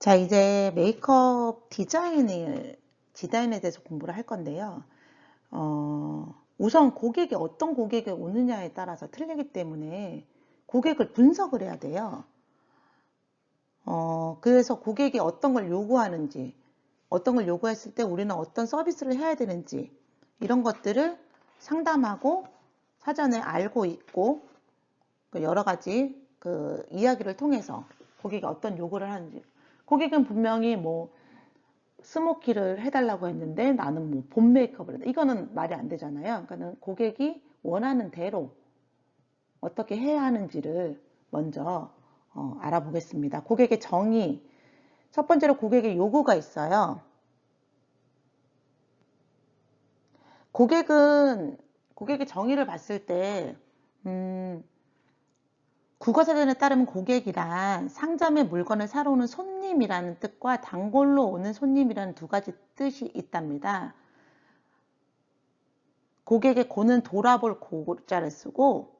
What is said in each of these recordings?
자, 이제 메이크업 디자인에 대해서 공부를 할 건데요. 우선 고객이 어떤 고객이 오느냐에 따라서 틀리기 때문에 고객을 분석을 해야 돼요. 그래서 고객이 어떤 걸 요구하는지, 어떤 걸 요구했을 때 우리는 어떤 서비스를 해야 되는지, 이런 것들을 상담하고 사전에 알고 있고, 여러 가지 그 이야기를 통해서 고객이 어떤 요구를 하는지. 고객은 분명히 뭐 스모키를 해달라고 했는데 나는 뭐 봄 메이크업을 했다. 이거는 말이 안 되잖아요. 그러니까 고객이 원하는 대로 어떻게 해야 하는지를 먼저 알아보겠습니다. 고객의 정의. 첫 번째로 고객의 요구가 있어요. 고객의 정의를 봤을 때 국어사전에 따르면 고객이란 상점에 물건을 사러 오는 손님이라는 뜻과 단골로 오는 손님이라는 두 가지 뜻이 있답니다. 고객의 고는 돌아볼 고자를 쓰고,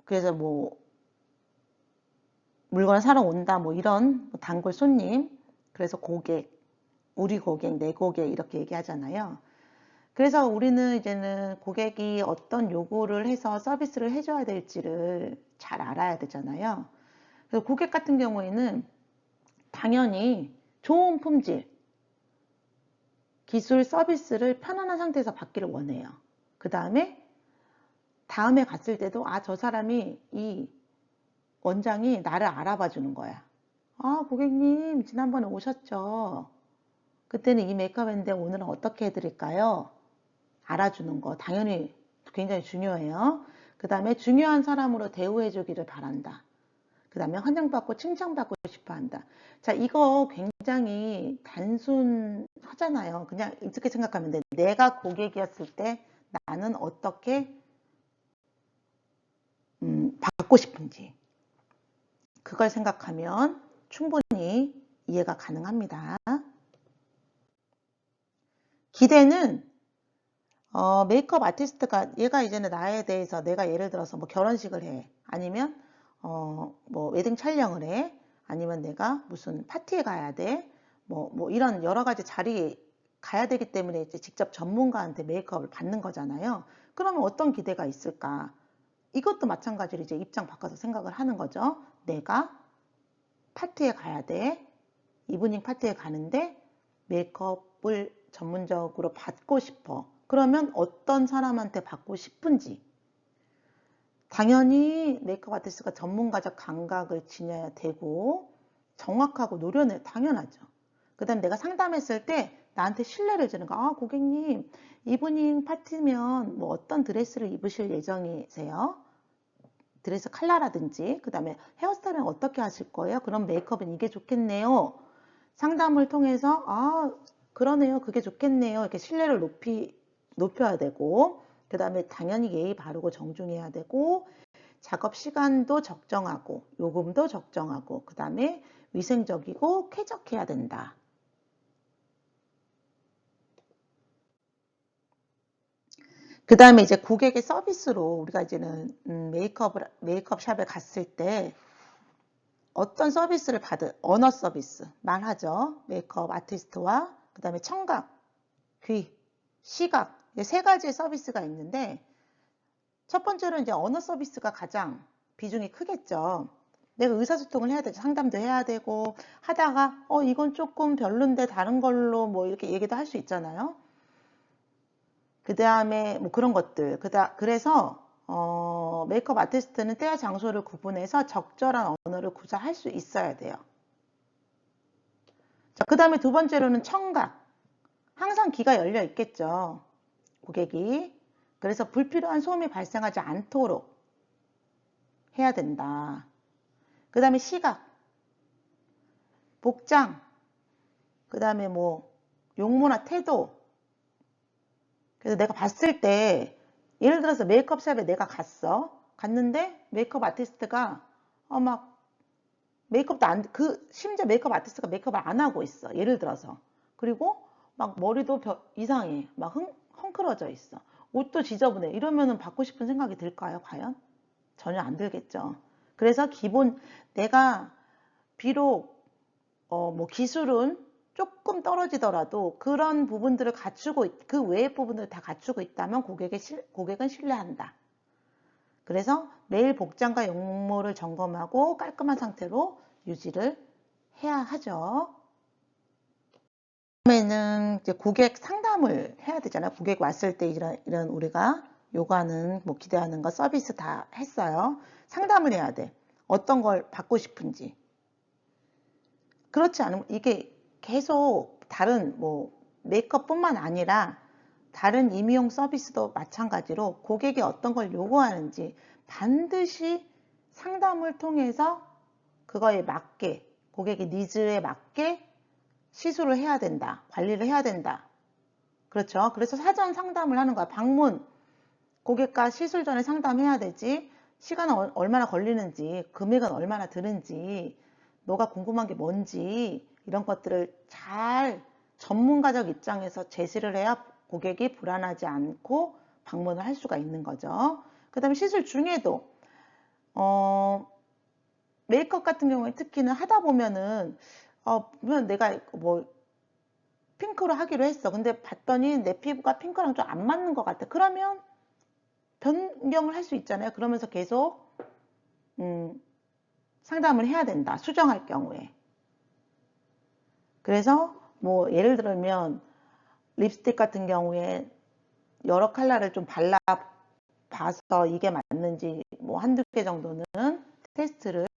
그래서 뭐 물건을 사러 온다 뭐 이런 단골 손님, 그래서 고객, 우리 고객, 내 고객 이렇게 얘기하잖아요. 그래서 우리는 이제는 고객이 어떤 요구를 해서 서비스를 해줘야 될지를 잘 알아야 되잖아요. 그래서 고객 같은 경우에는 당연히 좋은 품질, 기술, 서비스를 편안한 상태에서 받기를 원해요. 그 다음에 갔을 때도 저 사람이 이 원장이 나를 알아봐 주는 거야. 고객님 지난번에 오셨죠? 그때는 이 메이크업 했는데 오늘은 어떻게 해드릴까요? 알아주는 거 당연히 굉장히 중요해요. 그 다음에 중요한 사람으로 대우해 주기를 바란다. 그 다음에 환영받고 칭찬받고 싶어 한다. 자, 이거 굉장히 단순하잖아요. 그냥 이렇게 생각하면 돼. 내가 고객이었을 때 나는 어떻게 받고 싶은지. 그걸 생각하면 충분히 이해가 가능합니다. 기대는 메이크업 아티스트가 얘가 이제는 나에 대해서 내가 예를 들어서 뭐 결혼식을 해. 아니면 뭐 웨딩 촬영을 해. 아니면 내가 무슨 파티에 가야 돼. 뭐 이런 여러 가지 자리에 가야 되기 때문에 이제 직접 전문가한테 메이크업을 받는 거잖아요. 그러면 어떤 기대가 있을까? 이것도 마찬가지로 이제 입장 바꿔서 생각을 하는 거죠. 내가 파티에 가야 돼. 이브닝 파티에 가는데 메이크업을 전문적으로 받고 싶어. 그러면 어떤 사람한테 받고 싶은지. 당연히 메이크업 아티스트가 전문가적 감각을 지녀야 되고 정확하고 노련해 당연하죠. 그 다음에 내가 상담했을 때 나한테 신뢰를 주는 거. 고객님 이브닝 파티면 뭐 어떤 드레스를 입으실 예정이세요? 드레스 컬러라든지 그 다음에 헤어스타일은 어떻게 하실 거예요? 그럼 메이크업은 이게 좋겠네요. 상담을 통해서 그러네요. 그게 좋겠네요. 이렇게 신뢰를 높여야 되고 그 다음에 당연히 예의 바르고 정중해야 되고 작업 시간도 적정하고 요금도 적정하고 그 다음에 위생적이고 쾌적해야 된다. 그 다음에 이제 고객의 서비스로 우리가 이제는 메이크업 샵에 갔을 때 어떤 서비스를 언어 서비스 말하죠. 메이크업 아티스트와 그 다음에 청각, 귀, 시각 세 가지의 서비스가 있는데 첫 번째로 이제 언어 서비스가 가장 비중이 크겠죠. 내가 의사소통을 해야 되죠. 상담도 해야 되고 하다가 이건 조금 별론데 다른 걸로 뭐 이렇게 얘기도 할 수 있잖아요. 그 다음에 뭐 그런 것들. 그래서 메이크업 아티스트는 때와 장소를 구분해서 적절한 언어를 구사할 수 있어야 돼요. 자, 그 다음에 두 번째로는 청각. 항상 귀가 열려 있겠죠. 고객이. 그래서 불필요한 소음이 발생하지 않도록 해야 된다. 그 다음에 시각, 복장, 그 다음에 뭐 용모나 태도. 그래서 내가 봤을 때 예를 들어서 메이크업샵에 내가 갔는데 메이크업 아티스트가 막 메이크업도 심지어 메이크업 아티스트가 메이크업을 안 하고 있어. 예를 들어서. 그리고 막 머리도 이상해. 막 헝클어져 있어. 옷도 지저분해. 이러면은 받고 싶은 생각이 들까요, 과연? 전혀 안 들겠죠. 그래서 내가 비록 뭐 기술은 조금 떨어지더라도 그런 부분들을 그 외의 부분들을 다 갖추고 있다면 고객은 신뢰한다. 그래서 매일 복장과 용모를 점검하고 깔끔한 상태로 유지를 해야 하죠. 다음에는 이제 고객 상담을 해야 되잖아요. 고객 왔을 때 이런 우리가 요구하는 뭐 기대하는 거 서비스 다 했어요. 상담을 해야 돼. 어떤 걸 받고 싶은지. 그렇지 않으면 이게 계속 다른 뭐 메이크업뿐만 아니라 다른 임의용 서비스도 마찬가지로 고객이 어떤 걸 요구하는지 반드시 상담을 통해서 그거에 맞게 고객의 니즈에 맞게 시술을 해야 된다. 관리를 해야 된다. 그렇죠. 그래서 사전 상담을 하는 거야. 방문 고객과 시술 전에 상담해야 되지. 시간은 얼마나 걸리는지, 금액은 얼마나 드는지, 너가 궁금한 게 뭔지 이런 것들을 잘 전문가적 입장에서 제시를 해야 고객이 불안하지 않고 방문을 할 수가 있는 거죠. 그 다음에 시술 중에도 메이크업 같은 경우에 특히는 하다 보면은 내가 뭐 핑크로 하기로 했어. 근데 봤더니 내 피부가 핑크랑 좀 안 맞는 것 같아. 그러면 변경을 할 수 있잖아요. 그러면서 계속 상담을 해야 된다. 수정할 경우에. 그래서 뭐 예를 들면 립스틱 같은 경우에 여러 컬러를 좀 발라 봐서 이게 맞는지 뭐 한두 개 정도는 테스트를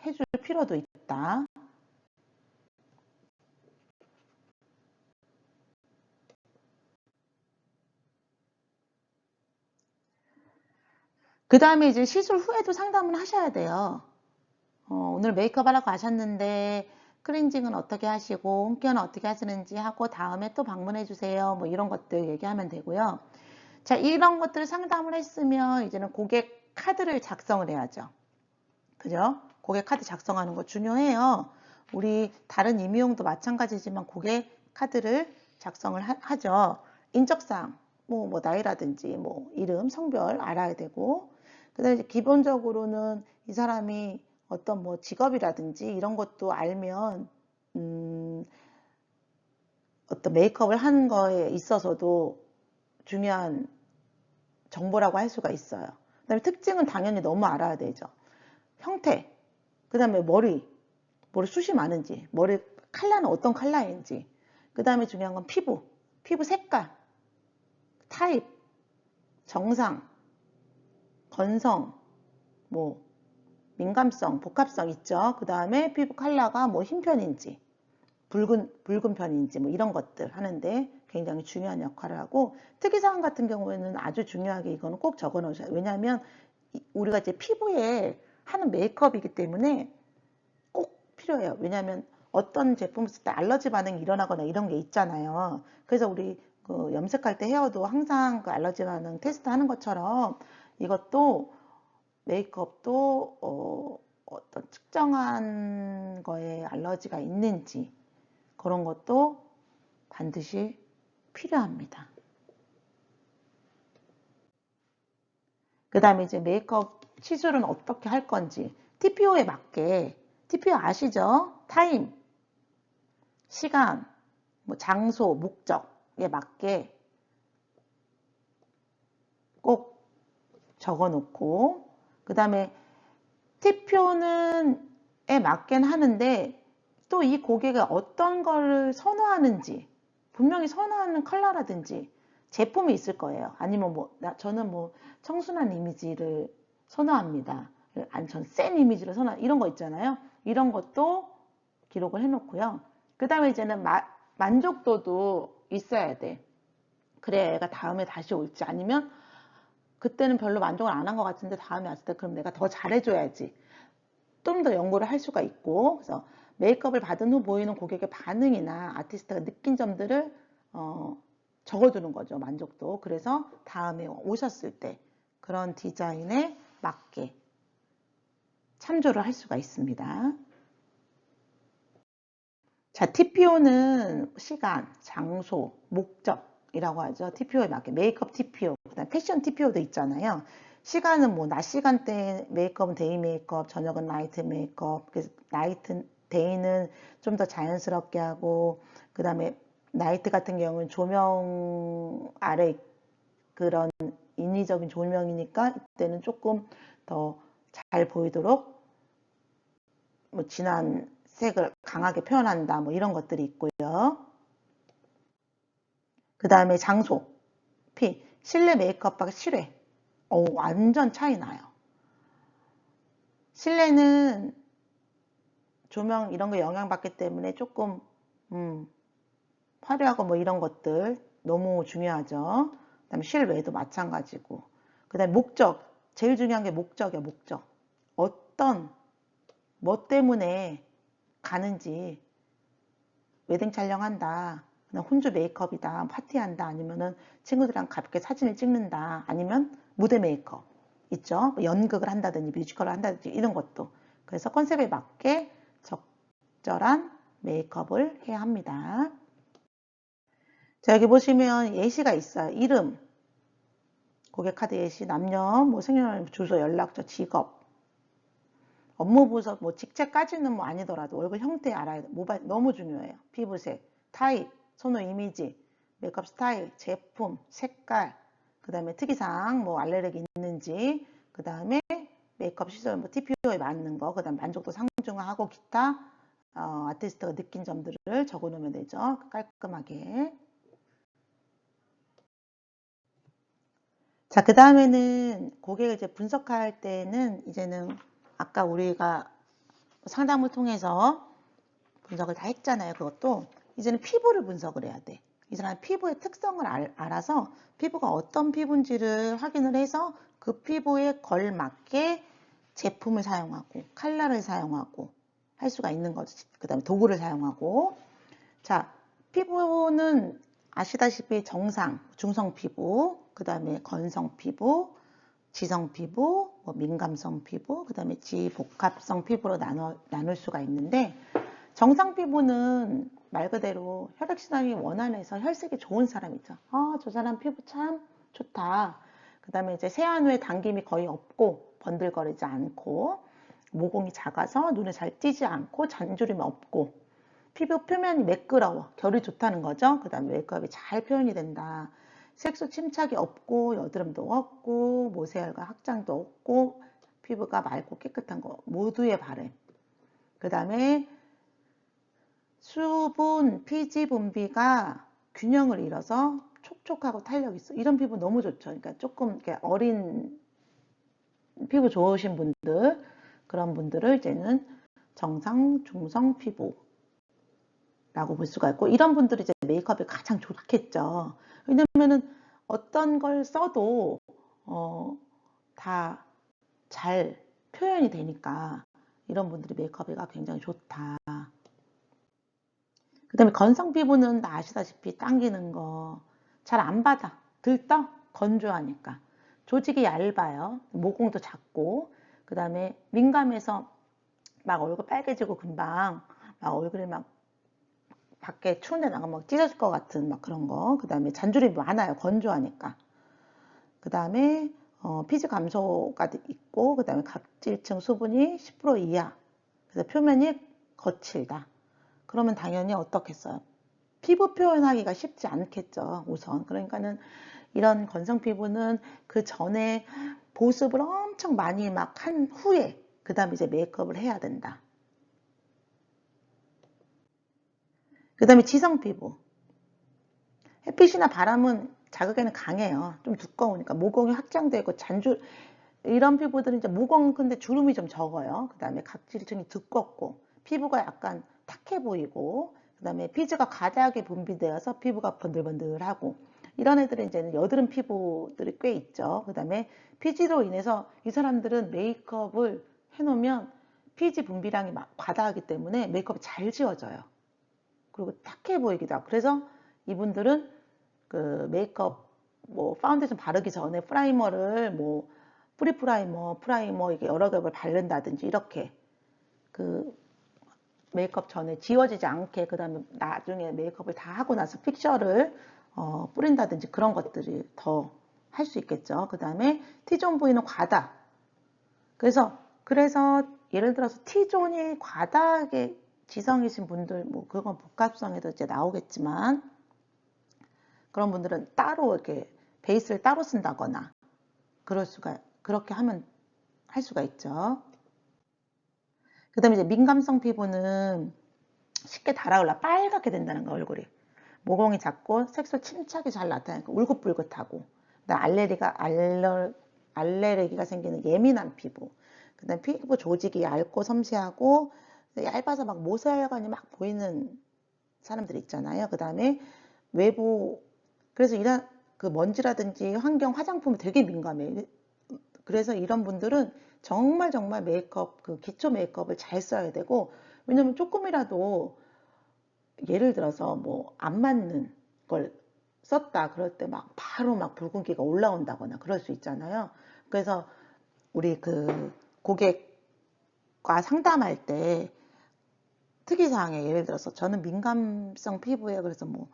해줄 필요도 있다. 그 다음에 이제 시술 후에도 상담을 하셔야 돼요. 오늘 메이크업 하러 가셨는데 클렌징은 어떻게 하시고 홈케어는 어떻게 하시는지 하고 다음에 또 방문해 주세요. 뭐 이런 것들 얘기하면 되고요. 자, 이런 것들을 상담을 했으면 이제는 고객 카드를 작성을 해야죠. 그죠? 고객 카드 작성하는 거 중요해요. 우리 다른 임의용도 마찬가지지만 고객 카드를 작성을 하죠. 인적사항, 뭐 나이라든지 뭐 이름, 성별 알아야 되고 그다음에 기본적으로는 이 사람이 어떤 뭐 직업이라든지 이런 것도 알면 어떤 메이크업을 하는 거에 있어서도 중요한 정보라고 할 수가 있어요. 그다음에 특징은 당연히 너무 알아야 되죠. 형태, 그 다음에 머리 숱이 많은지, 머리 컬러는 어떤 컬러인지, 그 다음에 중요한 건 피부 색깔, 타입, 정상, 건성, 뭐 민감성, 복합성 있죠. 그 다음에 피부 컬러가 뭐 흰 편인지, 붉은 편인지 뭐 이런 것들 하는데 굉장히 중요한 역할을 하고 특이사항 같은 경우에는 아주 중요하게 이거는 꼭 적어 놓으셔야 돼요. 왜냐하면 우리가 이제 피부에 하는 메이크업이기 때문에 꼭 필요해요. 왜냐하면 어떤 제품을 쓸 때 알러지 반응이 일어나거나 이런 게 있잖아요. 그래서 우리 그 염색할 때 헤어도 항상 그 알러지 반응 테스트 하는 것처럼 이것도 메이크업도 어떤 특정한 거에 알러지가 있는지 그런 것도 반드시 필요합니다. 그 다음에 이제 메이크업 시술은 어떻게 할 건지 TPO에 맞게 TPO 아시죠? 타임, 시간, 뭐 장소, 목적에 맞게 꼭 적어 놓고 그 다음에 TPO는 에 맞긴 하는데 또 이 고객이 어떤 거를 선호하는지 분명히 선호하는 컬러라든지 제품이 있을 거예요. 아니면 뭐 저는 뭐 청순한 이미지를 선호합니다. 아니 전 센 이미지를 이런 거 있잖아요. 이런 것도 기록을 해놓고요. 그 다음에 이제는 만족도도 있어야 돼. 그래야 얘가 다음에 다시 올지 아니면 그때는 별로 만족을 안 한 것 같은데 다음에 왔을 때 그럼 내가 더 잘해줘야지. 좀 더 연구를 할 수가 있고 그래서 메이크업을 받은 후 보이는 고객의 반응이나 아티스트가 느낀 점들을 적어두는 거죠. 만족도. 그래서 다음에 오셨을 때 그런 디자인에 맞게 참조를 할 수가 있습니다. 자, TPO는 시간, 장소, 목적이라고 하죠. TPO에 맞게 메이크업 TPO, 그다음 패션 TPO도 있잖아요. 시간은 뭐 낮 시간대 메이크업은 데이 메이크업, 저녁은 나이트 메이크업. 그래서 데이는 좀 더 자연스럽게 하고, 그 다음에 나이트 같은 경우는 조명 아래 그런 인위적인 조명이니까 이때는 조금 더 잘 보이도록 뭐 진한 색을 강하게 표현한다, 뭐 이런 것들이 있고요. 그 다음에 장소, 실내 메이크업과 실외. 완전 차이 나요. 실내는 조명 이런 거 영향받기 때문에 조금 화려하고 뭐 이런 것들 너무 중요하죠. 그 다음에 실외도 마찬가지고. 그 다음에 목적, 제일 중요한 게 목적이야. 목적. 뭐 때문에 가는지, 웨딩 촬영한다, 그냥 혼주 메이크업이다, 파티한다, 아니면은 친구들이랑 가볍게 사진을 찍는다, 아니면 무대 메이크업 있죠. 뭐 연극을 한다든지 뮤지컬을 한다든지 이런 것도. 그래서 컨셉에 맞게 적절한 메이크업을 해야 합니다. 자, 여기 보시면 예시가 있어요. 이름, 고객카드 예시, 남녀, 뭐 생년월일, 주소, 연락처, 직업, 업무 부서, 뭐 직책까지는 뭐 아니더라도 얼굴 형태 알아야 돼. 모바일 너무 중요해요. 피부색, 타입, 선호 이미지, 메이크업 스타일, 제품, 색깔, 그 다음에 특이사항, 뭐 알레르기 있는지, 그 다음에 메이크업 시절, 뭐 TPO에 맞는 거, 그 다음 만족도 상중하고 기타 아티스트가 느낀 점들을 적어 놓으면 되죠. 깔끔하게. 자, 그 다음에는 고객을 이제 분석할 때는 이제는 아까 우리가 상담을 통해서 분석을 다 했잖아요. 그것도 이제는 피부를 분석을 해야 돼. 이 사람 피부의 특성을 알아서 피부가 어떤 피부인지를 확인을 해서 그 피부에 걸맞게 제품을 사용하고 컬러를 사용하고 할 수가 있는 거지. 그 다음에 도구를 사용하고. 자, 피부는 아시다시피 정상, 중성 피부, 그 다음에 건성 피부, 지성 피부, 뭐 민감성 피부, 그 다음에 지복합성 피부로 나눌 수가 있는데, 정상 피부는 말 그대로 혈액순환이 원활해서 혈색이 좋은 사람이죠. 저 사람 피부 참 좋다. 그 다음에 이제 세안 후에 당김이 거의 없고, 번들거리지 않고, 모공이 작아서 눈에 잘 띄지 않고, 잔주름이 없고, 피부 표면이 매끄러워. 결이 좋다는 거죠. 그 다음에 메이크업이 잘 표현이 된다. 색소 침착이 없고, 여드름도 없고, 모세혈관 확장도 없고, 피부가 맑고 깨끗한 거 모두의 바램. 그 다음에 수분, 피지 분비가 균형을 잃어서 촉촉하고 탄력 있어. 이런 피부 너무 좋죠. 그러니까 조금 이렇게 어린 피부 좋으신 분들, 그런 분들을 이제는 정상, 중성 피부라고 볼 수가 있고, 이런 분들이 이제 메이크업이 가장 좋겠죠. 왜냐면은 어떤 걸 써도 다 잘 표현이 되니까 이런 분들이 메이크업이 굉장히 좋다. 그 다음에 건성 피부는 다 아시다시피 당기는 거 잘 안 받아. 들떠? 건조하니까. 조직이 얇아요. 모공도 작고. 그 다음에 민감해서 막 얼굴 빨개지고 금방 막 얼굴이 막 밖에 추운 데 나가면 막 찢어질 것 같은 막 그런 거. 그 다음에 잔주름이 많아요. 건조하니까. 그 다음에 피지 감소가 있고, 그 다음에 각질층 수분이 10% 이하. 그래서 표면이 거칠다. 그러면 당연히 어떻겠어요? 피부 표현하기가 쉽지 않겠죠, 우선. 그러니까는 이런 건성 피부는 그 전에 보습을 엄청 많이 막 한 후에, 그 다음에 이제 메이크업을 해야 된다. 그 다음에 지성 피부. 햇빛이나 바람은 자극에는 강해요. 좀 두꺼우니까 모공이 확장되고 이런 피부들은 이제 모공 근데 주름이 좀 적어요. 그 다음에 각질층이 두껍고 피부가 약간 탁해 보이고, 그 다음에 피지가 과다하게 분비되어서 피부가 번들번들하고, 이런 애들은 이제는 여드름 피부들이 꽤 있죠. 그 다음에 피지로 인해서 이 사람들은 메이크업을 해놓으면 피지 분비량이 과다하기 때문에 메이크업이 잘 지워져요. 그리고 탁해 보이기도 하고. 그래서 이분들은 그 메이크업 뭐 파운데이션 바르기 전에 프라이머를 뭐 프라이머 이게 여러 겹을 바른다든지 이렇게 그 메이크업 전에 지워지지 않게, 그 다음에 나중에 메이크업을 다 하고 나서 픽셔를 뿌린다든지 그런 것들이 더 할 수 있겠죠. 그 다음에 T존 부위는 과다. 그래서 예를 들어서 T존이 과다하게 지성이신 분들, 뭐 그건 복합성에도 이제 나오겠지만 그런 분들은 따로 이렇게 베이스를 따로 쓴다거나 그렇게 할 수가 있죠. 그 다음에 이제 민감성 피부는 쉽게 달아올라 빨갛게 된다는 거, 얼굴이. 모공이 작고 색소 침착이 잘 나타나니까 울긋불긋하고. 그다음 알레르기가 생기는 예민한 피부. 그다음 피부 조직이 얇고 섬세하고 얇아서 막 모세혈관이 막 보이는 사람들 있잖아요. 그 다음에 외부, 그래서 이런 그 먼지라든지 환경, 화장품이 되게 민감해요. 그래서 이런 분들은 정말 메이크업, 그 기초 메이크업을 잘 써야 되고, 왜냐면 조금이라도 예를 들어서 뭐 안 맞는 걸 썼다 그럴 때 막 바로 막 붉은기가 올라온다거나 그럴 수 있잖아요. 그래서 우리 그 고객과 상담할 때 특이사항에 예를 들어서 저는 민감성 피부에 그래서 뭐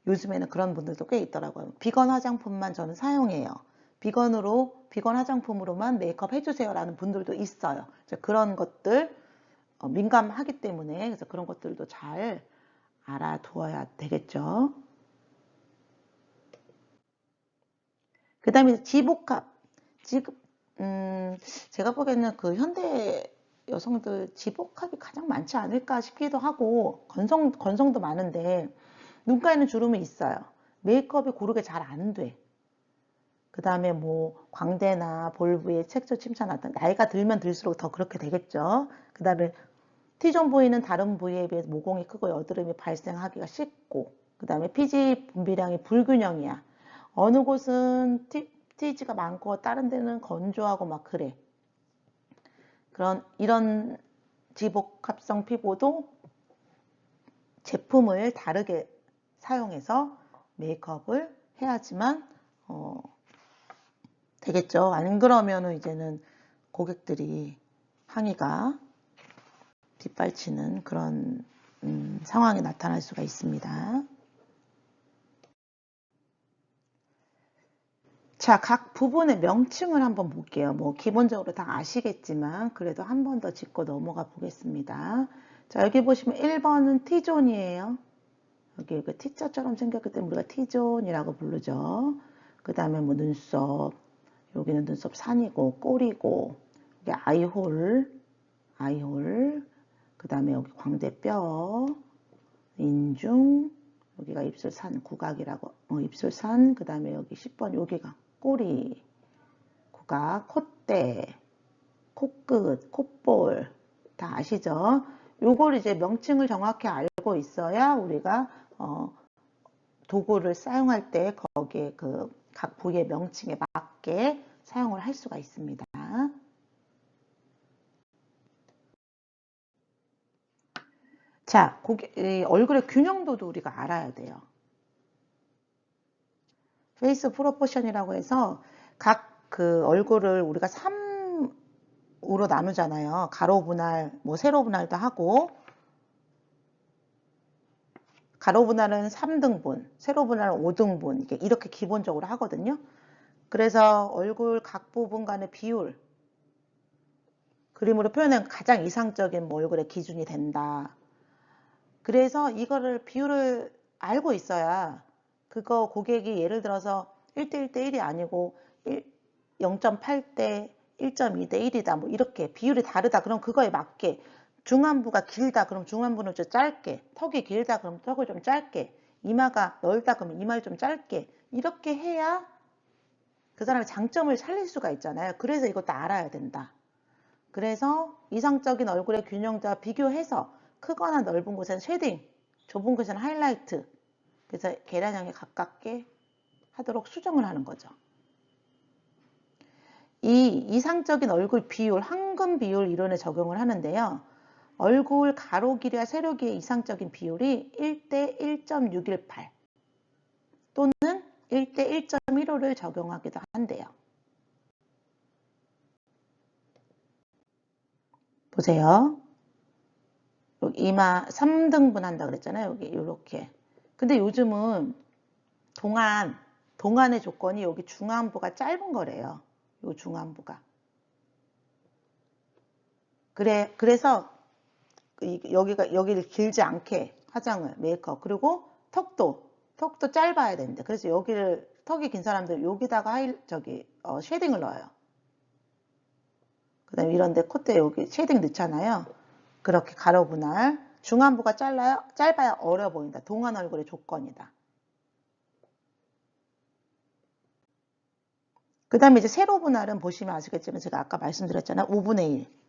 요즘에는 그런 분들도 꽤 있더라고요. 비건 화장품만 저는 사용해요. 비건 화장품으로만 메이크업 해주세요 라는 분들도 있어요. 그런 것들 민감하기 때문에 그래서 그런 것들도 잘 알아두어야 되겠죠. 그 다음에 지복합. 지금 제가 보기에는 그 현대 여성들 지복합이 가장 많지 않을까 싶기도 하고 건성도 많은데 눈가에는 주름이 있어요. 메이크업이 고르게 잘 안 돼. 그 다음에 뭐 광대나 볼 부위에 색소 침착 나타나 나이가 들면 들수록 더 그렇게 되겠죠. 그 다음에 T존 부위는 다른 부위에 비해서 모공이 크고 여드름이 발생하기가 쉽고 그 다음에 피지 분비량이 불균형이야. 어느 곳은 T지가 많고 다른 데는 건조하고 막 그래. 이런 지복합성 피부도 제품을 다르게 사용해서 메이크업을 해야지만 되겠죠. 안 그러면은 이제는 고객들이 항의가 뒷발치는 그런 상황이 나타날 수가 있습니다. 자, 각 부분의 명칭을 한번 볼게요. 뭐 기본적으로 다 아시겠지만 그래도 한 번 더 짚고 넘어가 보겠습니다. 자, 여기 보시면 1번은 T존이에요. 여기 그 T자처럼 생겼기 때문에 우리가 T존이라고 부르죠. 그 다음에 뭐 눈썹, 여기는 눈썹 산이고 꼬리고, 여기 아이홀, 그 다음에 여기 광대뼈, 인중, 여기가 입술산 구각이라고, 입술산, 그 다음에 여기 10번 여기가 꼬리, 구각, 콧대, 코끝, 콧볼 다 아시죠? 요걸 이제 명칭을 정확히 알고 있어야 우리가 도구를 사용할 때 거기에 그 각 부위의 명칭에 맞게 사용을 할 수가 있습니다. 자, 얼굴의 균형도도 우리가 알아야 돼요. 페이스 프로포션이라고 해서 각 그 얼굴을 우리가 3으로 나누잖아요. 가로 분할, 뭐 세로 분할도 하고 가로 분할은 3등분, 세로 분할은 5등분 이렇게 기본적으로 하거든요. 그래서 얼굴 각 부분 간의 비율 그림으로 표현하면 가장 이상적인 뭐 얼굴의 기준이 된다. 그래서 이거를 비율을 알고 있어야 그거 고객이 예를 들어서 1대1대 1이 아니고 0.8대 1.2대 1이다 뭐 이렇게 비율이 다르다 그럼 그거에 맞게 중안부가 길다 그럼 중안부는 좀 짧게 턱이 길다 그럼 턱을 좀 짧게 이마가 넓다 그러면 이마를 좀 짧게 이렇게 해야 그 사람의 장점을 살릴 수가 있잖아요. 그래서 이것도 알아야 된다. 그래서 이상적인 얼굴의 균형자와 비교해서 크거나 넓은 곳에는 쉐딩, 좁은 곳에는 하이라이트 그래서 계량형에 가깝게 하도록 수정을 하는 거죠. 이 이상적인 얼굴 비율, 황금 비율 이론에 적용을 하는데요. 얼굴 가로 길이와 세로 길이의 이상적인 비율이 1대 1.618 또는 1대 1.15를 적용하기도 한대요. 보세요. 여기 이마 3등분 한다 그랬잖아요. 여기 이렇게. 근데 요즘은 동안 동안의 조건이 여기 중안부가 짧은 거래요. 요 중안부가. 그래서 여기를 길지 않게 화장을, 메이크업. 그리고 턱도 짧아야 된대. 그래서 턱이 긴 사람들 여기다가 쉐딩을 넣어요. 그 다음에 이런데 콧대 여기 쉐딩 넣잖아요. 그렇게 가로 분할. 중안부가 짧아야 어려 보인다. 동안 얼굴의 조건이다. 그 다음에 이제 세로 분할은 보시면 아시겠지만 제가 아까 말씀드렸잖아요. 5분의 1.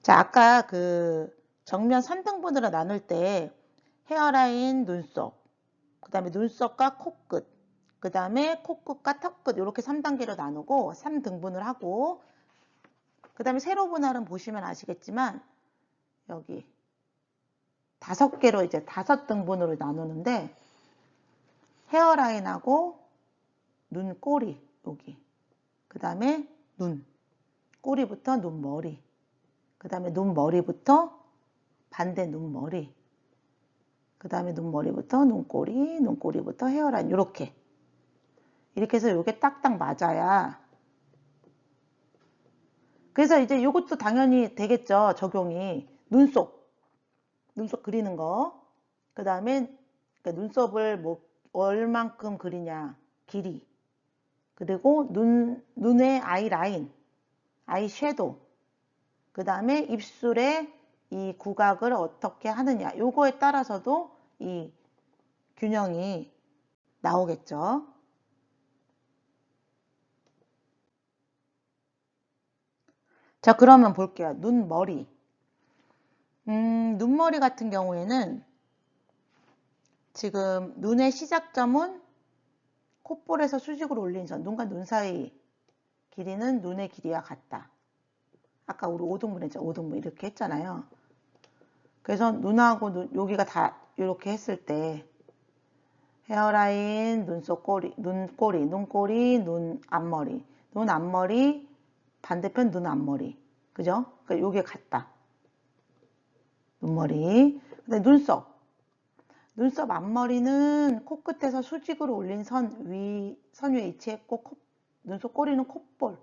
자, 아까 그 정면 3등분으로 나눌 때 헤어라인, 눈썹, 그 다음에 눈썹과 코끝, 그 다음에 코끝과 턱끝 이렇게 3단계로 나누고 3등분을 하고 그 다음에 세로 분할은 보시면 아시겠지만 여기 5개로 이제 5등분으로 나누는데 헤어라인하고 눈, 꼬리 여기 그 다음에 눈, 꼬리부터 눈, 머리 그 다음에 눈, 머리부터 반대 눈, 머리 그 다음에 눈, 머리부터 눈꼬리, 눈꼬리부터 헤어라인 이렇게 해서 이게 딱딱 맞아야 그래서 이제 이것도 당연히 되겠죠. 적용이 눈썹 그리는 거 그 다음에 그러니까 눈썹을 뭐 얼만큼 그리냐 길이 그리고 눈의 아이라인 아이 섀도우 그 다음에 입술의 이 구각을 어떻게 하느냐 요거에 따라서도 이 균형이 나오겠죠. 자, 그러면 볼게요. 눈, 머리. 눈머리 같은 경우에는 지금 눈의 시작점은 콧볼에서 수직으로 올린 선, 눈과 눈 사이 길이는 눈의 길이와 같다. 아까 우리 5등분 했죠. 5등분 이렇게 했잖아요. 그래서 눈하고 여기가 다 이렇게 했을 때 헤어라인, 눈썹, 꼬리, 눈꼬리, 눈 앞머리, 눈 앞머리, 반대편 눈 앞머리. 그죠? 그러니까 요게 같다. 눈머리. 근데 눈썹 앞머리는 코끝에서 수직으로 올린 선 위에 위치했고 눈썹 꼬리는 콧볼,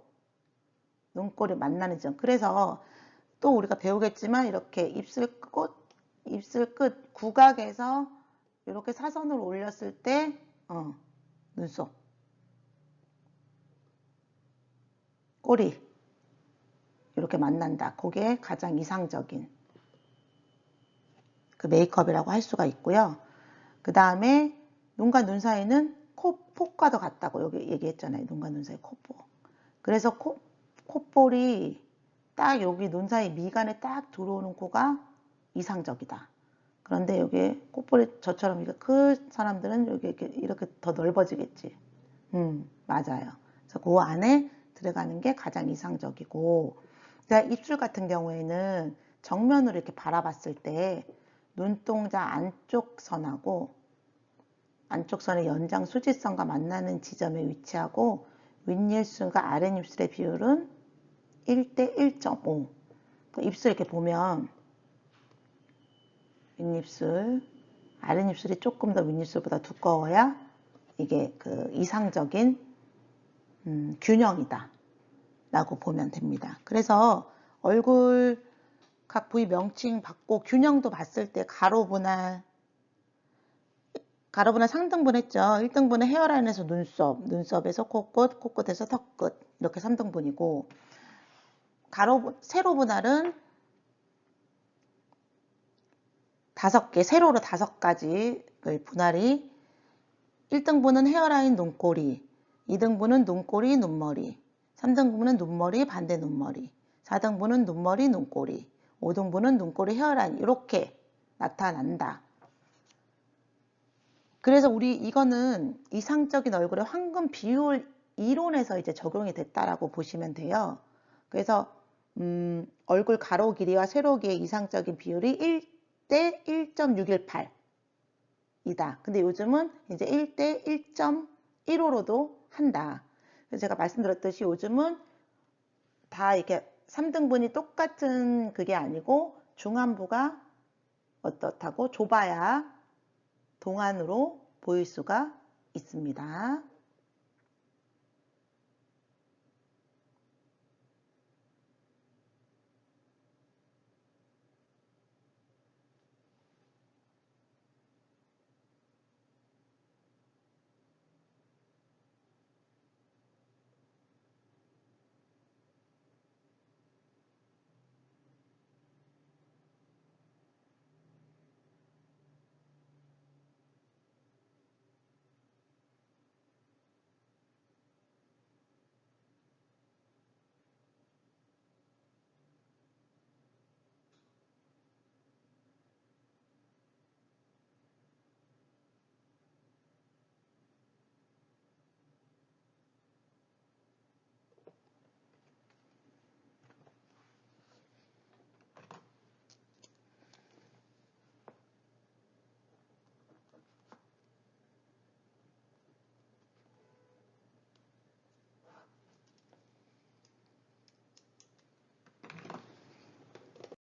눈꼬리 만나는 점. 그래서 또 우리가 배우겠지만 이렇게 입술 끝 구각에서 이렇게 사선으로 올렸을 때 눈썹, 꼬리 이렇게 만난다. 그게 가장 이상적인 그 메이크업이라고 할 수가 있고요. 그 다음에 눈과 눈 사이는 폭과도 같다고 여기 얘기했잖아요. 눈과 눈 사이 콧볼. 그래서 콧볼이 딱 여기 눈 사이 미간에 딱 들어오는 코가 이상적이다. 그런데 여기 콧볼이 저처럼 이렇게 큰 사람들은 여기 이렇게 더 넓어지겠지. 맞아요. 그래서 그 안에 들어가는 게 가장 이상적이고, 그러니까 입술 같은 경우에는 정면으로 이렇게 바라봤을 때 눈동자 안쪽 선하고 안쪽 선의 연장 수직선과 만나는 지점에 위치하고 윗입술과 아랫입술의 비율은 1대 1.5. 입술 이렇게 보면 윗입술, 아랫입술이 조금 더 윗입술보다 두꺼워야 이게 그 이상적인 균형이다 라고 보면 됩니다. 그래서 얼굴 각 부위 명칭 받고 균형도 봤을 때 가로 분할 상등분 했죠. 1등분은 헤어라인에서 눈썹에서 코끝에서 턱끝 이렇게 3등분이고 세로 분할은 5개, 세로로 5가지 분할이 1등분은 헤어라인 눈꼬리, 2등분은 눈꼬리 눈머리, 3등분은 눈머리 반대 눈머리, 4등분은 눈머리 눈꼬리, 5등분은 눈꼬리 헤어라인 이렇게 나타난다. 그래서 이거는 이상적인 얼굴의 황금 비율 이론에서 이제 적용이 됐다라고 보시면 돼요. 그래서 얼굴 가로 길이와 세로 길이의 이상적인 비율이 1대 1.618 이다. 근데 요즘은 이제 1대 1.15로도 한다. 그래서 제가 말씀드렸듯이 요즘은 다 이렇게 3등분이 똑같은 그게 아니고 중안부가 어떻다고 좁아야 동안으로 보일 수가 있습니다.